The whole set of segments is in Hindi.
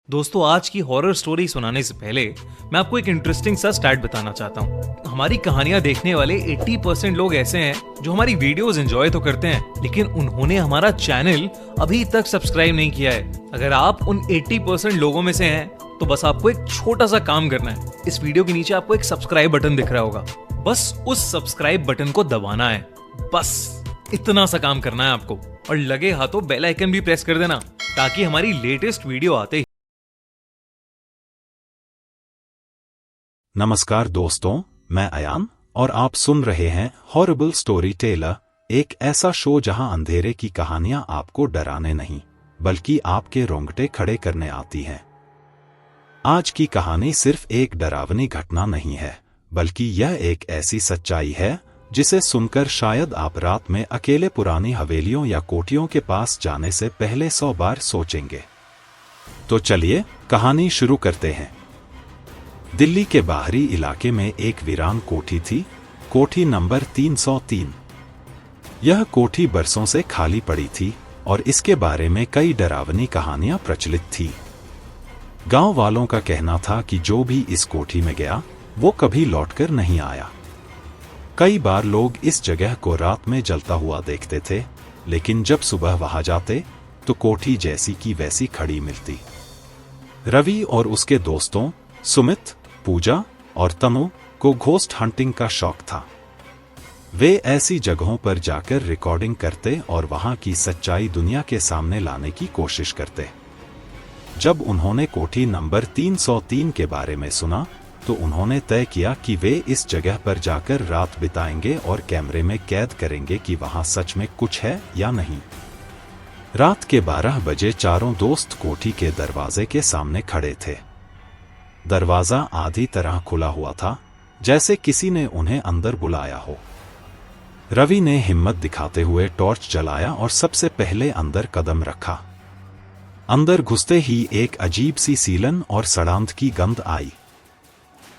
दोस्तों, आज की हॉरर स्टोरी सुनाने से पहले मैं आपको एक इंटरेस्टिंग सा स्टैट बताना चाहता हूँ। हमारी कहानियां देखने वाले 80% लोग ऐसे हैं जो हमारी वीडियोस एंजॉय तो करते हैं, लेकिन उन्होंने हमारा चैनल अभी तक सब्सक्राइब नहीं किया है। अगर आप उन 80% लोगों में से हैं तो बस आपको एक छोटा सा काम करना है। इस वीडियो के नीचे आपको एक सब्सक्राइब बटन दिख रहा होगा, बस उस सब्सक्राइब बटन को दबाना है। बस इतना सा काम करना है आपको, और लगे हाथों बेल आइकन भी प्रेस कर देना ताकि हमारी लेटेस्ट वीडियो आते ही। नमस्कार दोस्तों, मैं अयान और आप सुन रहे हैं हॉरिबल स्टोरी टेलर, एक ऐसा शो जहां अंधेरे की कहानियां आपको डराने नहीं बल्कि आपके रोंगटे खड़े करने आती हैं। आज की कहानी सिर्फ एक डरावनी घटना नहीं है, बल्कि यह एक ऐसी सच्चाई है जिसे सुनकर शायद आप रात में अकेले पुरानी हवेलियों या कोठियों के पास जाने से पहले 100 बार सोचेंगे। तो चलिए कहानी शुरू करते हैं। दिल्ली के बाहरी इलाके में एक वीरान कोठी थी, कोठी नंबर 303। यह कोठी बरसों से खाली पड़ी थी और इसके बारे में कई डरावनी कहानियां प्रचलित थी। गांव वालों का कहना था कि जो भी इस कोठी में गया वो कभी लौटकर नहीं आया। कई बार लोग इस जगह को रात में जलता हुआ देखते थे, लेकिन जब सुबह वहां जाते तो कोठी जैसी की वैसी खड़ी मिलती। रवि और उसके दोस्तों सुमित, पूजा और तनु को घोस्ट हंटिंग का शौक था। वे ऐसी जगहों पर जाकर रिकॉर्डिंग करते और वहां की सच्चाई दुनिया के सामने लाने की कोशिश करते। जब उन्होंने कोठी नंबर 303 के बारे में सुना तो उन्होंने तय किया कि वे इस जगह पर जाकर रात बिताएंगे और कैमरे में कैद करेंगे कि वहां सच में कुछ है या नहीं। रात के 12 बजे चारों दोस्त कोठी के दरवाजे के सामने खड़े थे। दरवाजा आधी तरह खुला हुआ था, जैसे किसी ने उन्हें अंदर बुलाया हो। रवि ने हिम्मत दिखाते हुए टॉर्च जलाया और सबसे पहले अंदर कदम रखा। अंदर घुसते ही एक अजीब सी सीलन और सड़ांध की गंध आई।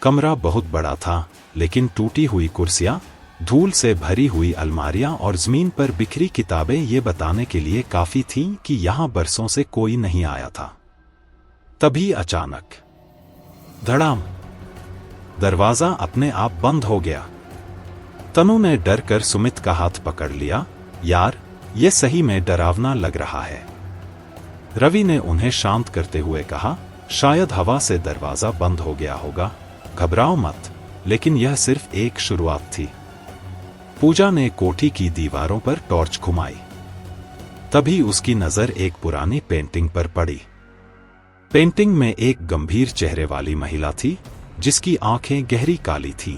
कमरा बहुत बड़ा था, लेकिन टूटी हुई कुर्सियां, धूल से भरी हुई अलमारियां और जमीन पर बिखरी किताबें ये बताने के लिए काफी थीं कि यहां बरसों से कोई नहीं आया था। तभी अचानक धड़ाम, दरवाजा अपने आप बंद हो गया। तनु ने डर कर सुमित का हाथ पकड़ लिया। यार, ये सही में डरावना लग रहा है। रवि ने उन्हें शांत करते हुए कहा, शायद हवा से दरवाजा बंद हो गया होगा, घबराओ मत, लेकिन यह सिर्फ एक शुरुआत थी। पूजा ने कोठी की दीवारों पर टॉर्च घुमाई। तभी उसकी नजर एक पुरानी पेंटिंग पर पड़ी। पेंटिंग में एक गंभीर चेहरे वाली महिला थी, जिसकी आंखें गहरी काली थीं।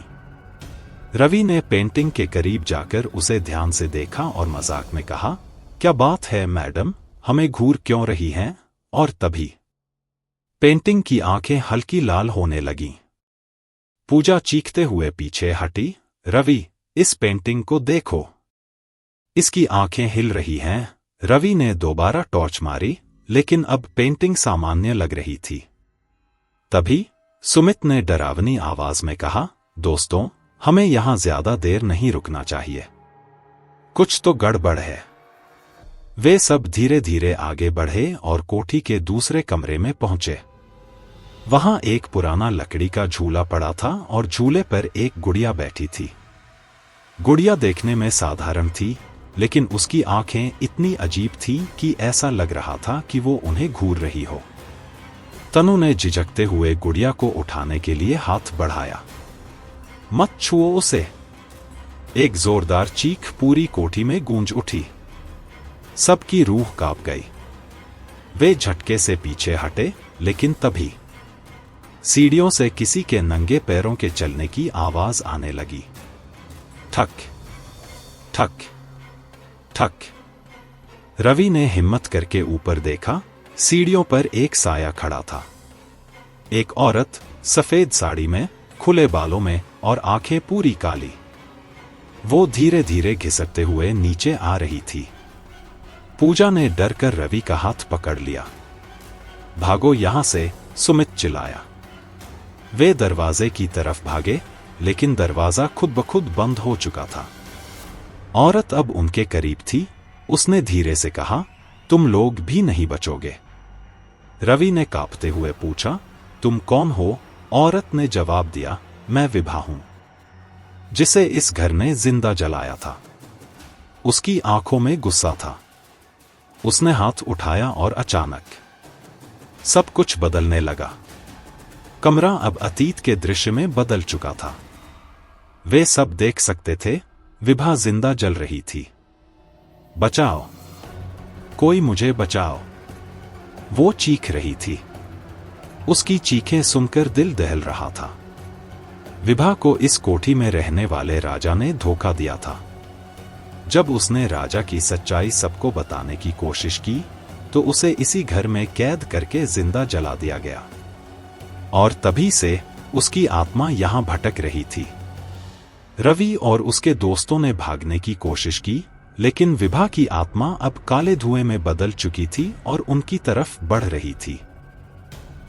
रवि ने पेंटिंग के करीब जाकर उसे ध्यान से देखा और मजाक में कहा, क्या बात है मैडम, हमें घूर क्यों रही हैं? और तभी पेंटिंग की आंखें हल्की लाल होने लगीं। पूजा चीखते हुए पीछे हटी। रवि, इस पेंटिंग को देखो, इसकी आंखें हिल रही हैं। रवि ने दोबारा टॉर्च मारी, लेकिन अब पेंटिंग सामान्य लग रही थी। तभी सुमित ने डरावनी आवाज में कहा, दोस्तों, हमें यहां ज्यादा देर नहीं रुकना चाहिए, कुछ तो गड़बड़ है। वे सब धीरे धीरे आगे बढ़े और कोठी के दूसरे कमरे में पहुंचे। वहां एक पुराना लकड़ी का झूला पड़ा था और झूले पर एक गुड़िया बैठी थी। गुड़िया देखने में साधारण थी, लेकिन उसकी आंखें इतनी अजीब थीं कि ऐसा लग रहा था कि वो उन्हें घूर रही हो। तनु ने झिझकते हुए गुड़िया को उठाने के लिए हाथ बढ़ाया। मत छुओ उसे। एक जोरदार चीख पूरी कोठी में गूंज उठी। सबकी रूह कांप गई। वे झटके से पीछे हटे, लेकिन तभी सीढ़ियों से किसी के नंगे पैरों के चलने की आवाज आने लगी। ठक ठक ठक। रवि ने हिम्मत करके ऊपर देखा। सीढ़ियों पर एक साया खड़ा था। एक औरत सफेद साड़ी में, खुले बालों में और आंखें पूरी काली। वो धीरे धीरे घिसकते हुए नीचे आ रही थी। पूजा ने डर कर रवि का हाथ पकड़ लिया। भागो यहां से, सुमित चिल्लाया। वे दरवाजे की तरफ भागे, लेकिन दरवाजा खुद ब खुद बंद हो चुका था। औरत अब उनके करीब थी। उसने धीरे से कहा, तुम लोग भी नहीं बचोगे। रवि ने कांपते हुए पूछा, तुम कौन हो? औरत ने जवाब दिया, मैं विभा हूं, जिसे इस घर ने जिंदा जलाया था। उसकी आंखों में गुस्सा था। उसने हाथ उठाया और अचानक सब कुछ बदलने लगा। कमरा अब अतीत के दृश्य में बदल चुका था। वे सब देख सकते थे, विभा जिंदा जल रही थी। बचाओ, कोई मुझे बचाओ, वो चीख रही थी। उसकी चीखें सुनकर दिल दहल रहा था। विभा को इस कोठी में रहने वाले राजा ने धोखा दिया था। जब उसने राजा की सच्चाई सबको बताने की कोशिश की तो उसे इसी घर में कैद करके जिंदा जला दिया गया। और तभी से उसकी आत्मा यहां भटक रही थी। रवि और उसके दोस्तों ने भागने की कोशिश की, लेकिन विभा की आत्मा अब काले धुएं में बदल चुकी थी और उनकी तरफ बढ़ रही थी।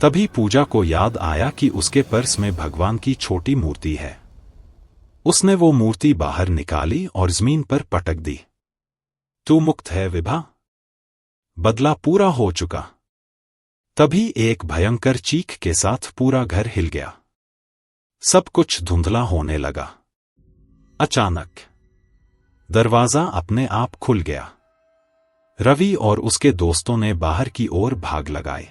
तभी पूजा को याद आया कि उसके पर्स में भगवान की छोटी मूर्ति है। उसने वो मूर्ति बाहर निकाली और जमीन पर पटक दी। तू मुक्त है विभा, बदला पूरा हो चुका। तभी एक भयंकर चीख के साथ पूरा घर हिल गया। सब कुछ धुंधला होने लगा। अचानक दरवाजा अपने आप खुल गया। रवि और उसके दोस्तों ने बाहर की ओर भाग लगाए।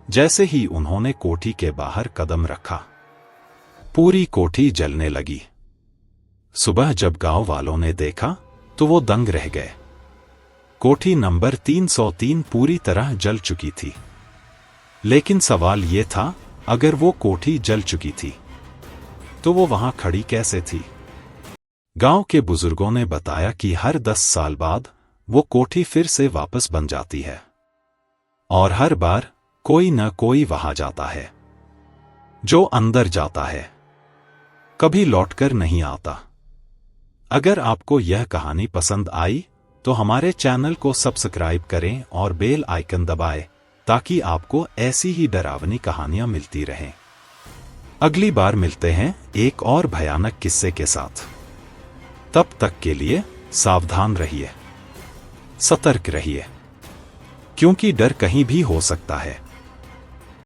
जैसे ही उन्होंने कोठी के बाहर कदम रखा, पूरी कोठी जलने लगी। सुबह जब गांव वालों ने देखा तो वो दंग रह गए। कोठी नंबर 303 पूरी तरह जल चुकी थी। लेकिन सवाल ये था, अगर वो कोठी जल चुकी थी तो वो वहां खड़ी कैसे थी? गांव के बुजुर्गों ने बताया कि हर 10 साल बाद वो कोठी फिर से वापस बन जाती है और हर बार कोई न कोई वहां जाता है। जो अंदर जाता है कभी लौटकर नहीं आता। अगर आपको यह कहानी पसंद आई तो हमारे चैनल को सब्सक्राइब करें और बेल आइकन दबाएं ताकि आपको ऐसी ही डरावनी कहानियां मिलती रहें। अगली बार मिलते हैं एक और भयानक किस्से के साथ। तब तक के लिए सावधान रहिए, सतर्क रहिए, क्योंकि डर कहीं भी हो सकता है।